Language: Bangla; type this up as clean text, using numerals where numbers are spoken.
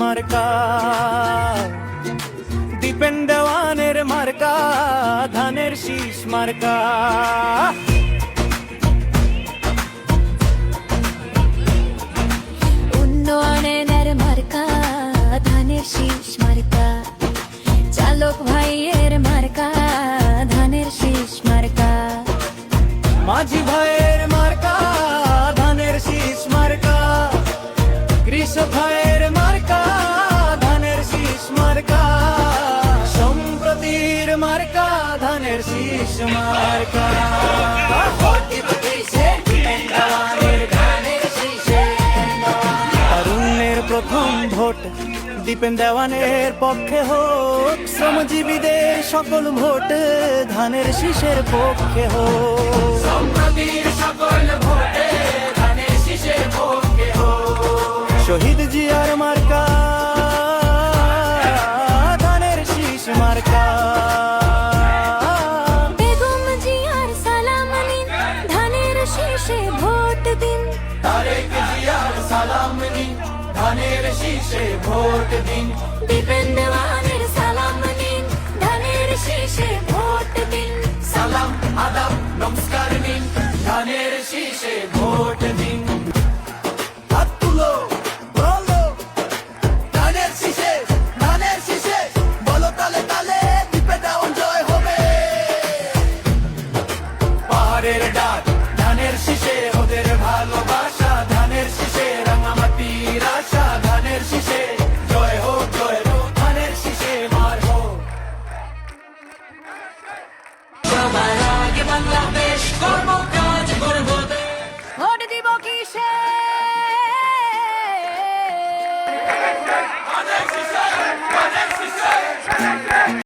মার্কা, দীপেন দেওয়ানের মার্কা, ধানের শীষ মার্কা। উন্নয়নের মার্কা, ধানের শীষ মার্কা, চালক ভাইয়ের মার্কা, ধানের শীষ মার্কা, মাঝি ভাইয়ের মার্কা, ধানের শীষ মার্কা, কৃষক ভাইয়ের মার্কা, ধানের শীষ মার্কা, সম্প্রতির মার্কা, ধানের শীষ মার্কা। তরুণের প্রথম ভোট দীপেন দেওয়ানের পক্ষে হোক, শ্রমজীবীদের সকল ভোট ধানের শীষের পক্ষে হোক। শহীদ জিয়ার মার্কা, ধানের শীষ মার্কা, বেগম জিয়ার সালাম নিন, ধানের শীষে ভোট দিন। তারেক জিয়ার সালাম নিন, ধানের শীষে ভোট দিন। দীপেন দেওয়ানের সালাম নিন, ধানের শীষে ভোট দিন। সালাম আদাব নমস্কার নিন, ধানের শীষে ভোট দিন। হাত তুলো, বলো, ধানের শীষে, ধানের শীষে, বলো তালে তালে, দীপে দেওয়ান জয় হবে। পাহাড়ের ডাক, ধানের শীষে ওদের ভালোবাসা, ধানের শীষে রাঙামাটির আশা, ধানের শীষে জয় হোক, জয় হোক, ধানের শীষে মার হোক। সবার আগে বাংলাদেশ কর্ম কাজ করবো। ভোট দিব কিসে?